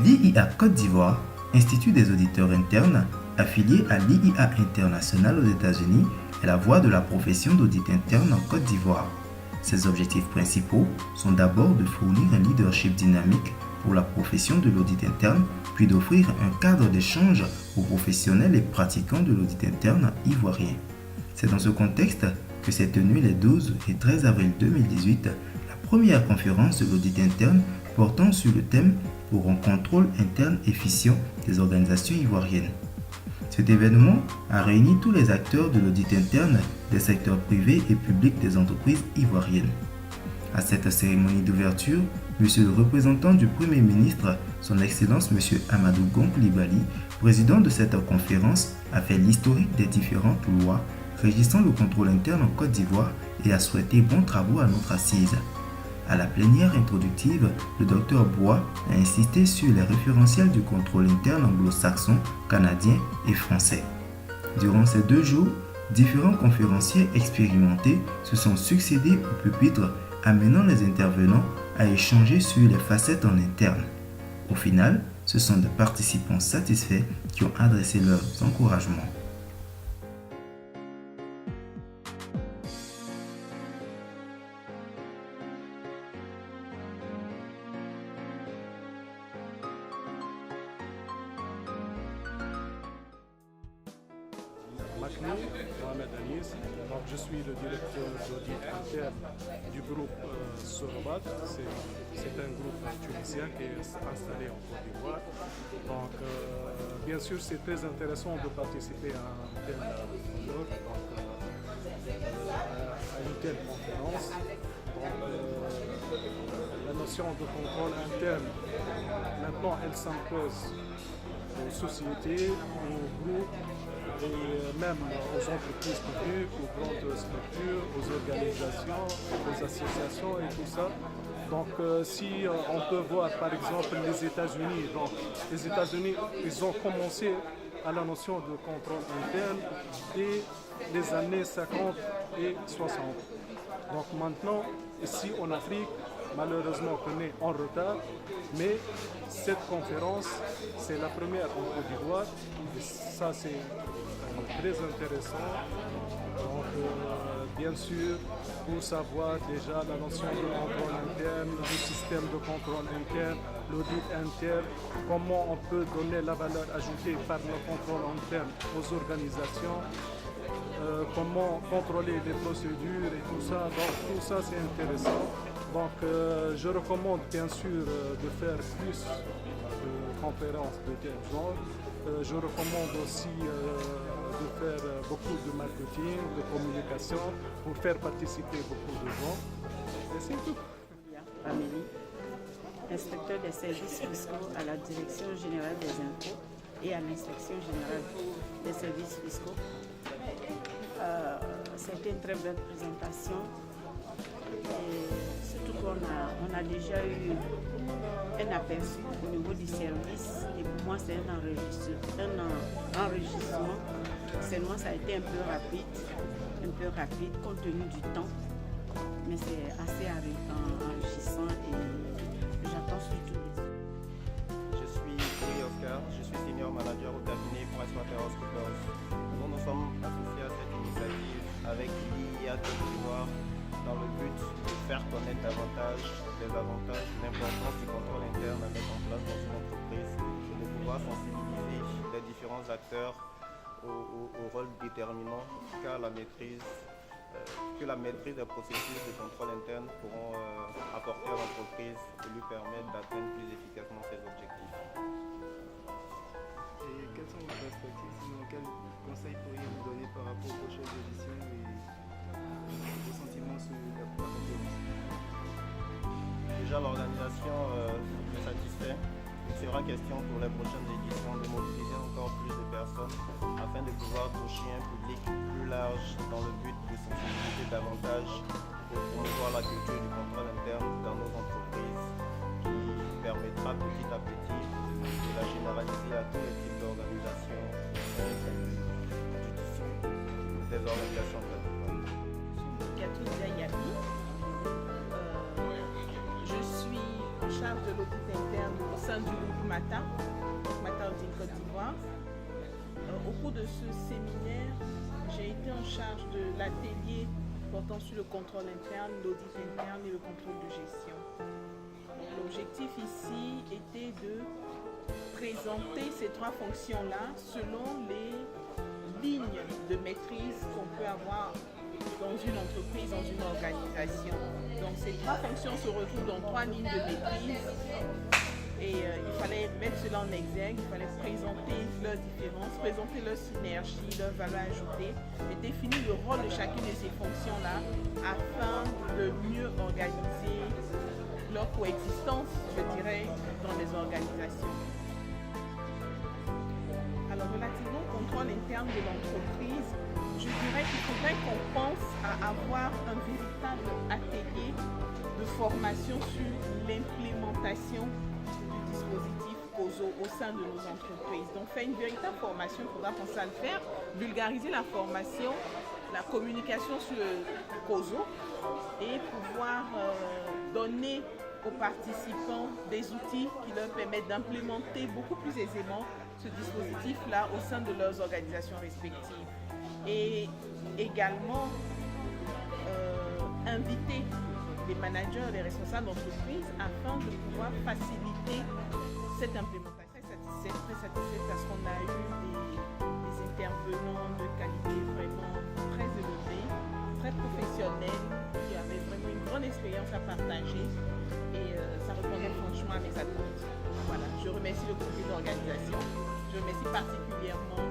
L'IIA Côte d'Ivoire, Institut des auditeurs internes, affilié à l'IIA International aux États-Unis, est la voie de la profession d'audit interne en Côte d'Ivoire. Ses objectifs principaux sont d'abord de fournir un leadership dynamique pour la profession de l'audit interne, puis d'offrir un cadre d'échange aux professionnels et pratiquants de l'audit interne ivoirien. C'est dans ce contexte que s'est tenue les 12 et 13 avril 2018 la première conférence de l'audit interne portant sur le thème pour un contrôle interne efficient des organisations ivoiriennes. Cet événement a réuni tous les acteurs de l'audit interne des secteurs privés et publics des entreprises ivoiriennes. À cette cérémonie d'ouverture, Monsieur le représentant du Premier ministre, Son Excellence Monsieur Amadou Gon Coulibaly, président de cette conférence, a fait l'historique des différentes lois régissant le contrôle interne en Côte d'Ivoire et a souhaité bons travaux à notre assise. À la plénière introductive, le Dr Bois a insisté sur les référentiels du contrôle interne anglo-saxon, canadien et français. Durant ces 2 jours, différents conférenciers expérimentés se sont succédés au pupitre, amenant les intervenants à échanger sur les facettes en interne. Au final, ce sont des participants satisfaits qui ont adressé leurs encouragements. Mohamed Anis. Donc, je suis le directeur d'audit interne du groupe Sorobat. C'est un groupe tunisien qui est installé en Côte d'Ivoire. Donc, bien sûr, c'est très intéressant de participer à un tel colloque, à une telle conférence. Donc, la notion de contrôle interne, maintenant, elle s'impose aux sociétés, aux groupes, et même aux entreprises publiques, aux grandes structures, aux organisations, aux associations et tout ça. Donc si on peut voir par exemple les États-Unis, donc les États-Unis, ils ont commencé à la notion de contrôle interne dès les années 50 et 60. Donc maintenant, ici en Afrique, malheureusement on est en retard, mais cette conférence, c'est la première en Côte d'Ivoire, et ça c'est très intéressant. Donc, bien sûr, pour savoir déjà la notion de contrôle interne, le système de contrôle interne, l'audit interne, comment on peut donner la valeur ajoutée par le contrôle interne aux organisations, comment contrôler les procédures et tout ça. Donc, tout ça, c'est intéressant. Donc, je recommande bien sûr de faire plus de conférences de tel genre. Je recommande aussi de faire beaucoup de marketing, de communication pour faire participer beaucoup de gens. Et c'est tout. Amélie, inspecteur des services fiscaux à la Direction générale des impôts et à l'Inspection générale des services fiscaux. C'était une très belle présentation. Et surtout qu'on a déjà eu un aperçu au niveau du service et pour moi c'est un enregistrement. Seulement ça a été un peu rapide compte tenu du temps, mais c'est assez enrichissant et j'attends surtout. Je suis Louis Oscar, je suis senior manager au cabinet PricewaterhouseCoopers. Nous sommes associés à cette initiative avec l'IIA Côte d'Ivoire dans le but de faire connaître davantage les avantages, l'importance du contrôle interne à mettre en place dans une entreprise et de pouvoir sensibiliser les différents acteurs au rôle déterminant que la maîtrise des processus de contrôle interne pourront apporter à l'entreprise et lui permettre d'atteindre plus efficacement ses objectifs. Et quelles sont vos perspectives, sinon quels conseils pourriez-vous donner par rapport aux prochaines éditions et vos sentiments sur la compétition? Déjà, l'organisation me satisfait. Il sera question pour les prochaines éditions de mobiliser encore plus de personnes afin de pouvoir toucher un public plus large dans le but de sensibiliser davantage pour promouvoir la culture du contrôle interne dans nos entreprises qui permettra petit à petit de la généraliser à tous les types d'organisations des organisations. Catherine Zayabi, je suis en charge de l'audit interne au sein du groupe Mata Holding Côte d'Ivoire. Au cours de ce séminaire, j'ai été en charge de l'atelier portant sur le contrôle interne, l'audit interne et le contrôle de gestion. L'objectif ici était de présenter ces trois fonctions-là selon les lignes de maîtrise qu'on peut avoir dans une entreprise, dans une organisation. Donc ces trois fonctions se retrouvent dans trois lignes de maîtrise et il fallait mettre cela en exergue, il fallait présenter leurs différences, présenter leurs synergies, leurs valeurs ajoutées et définir le rôle de chacune de ces fonctions-là afin de mieux organiser leur coexistence, je dirais, dans les organisations. Alors, relativement au contrôle interne de l'entreprise, je dirais qu'il faudrait qu'on pense à avoir un véritable atelier de formation sur l'implémentation du dispositif COSO au sein de nos entreprises. Donc, faire une véritable formation, il faudra penser à le faire, vulgariser la formation, la communication sur le COSO et pouvoir donner aux participants des outils qui leur permettent d'implémenter beaucoup plus aisément ce dispositif-là au sein de leurs organisations respectives. Et également inviter les managers, les responsables d'entreprise afin de pouvoir faciliter cette implémentation. Très satisfaite parce qu'on a eu des intervenants de qualité vraiment très élevée, très professionnels, qui avaient vraiment une grande expérience à partager et ça répondait franchement à mes attentes. Voilà, je remercie le comité d'organisation, je remercie particulièrement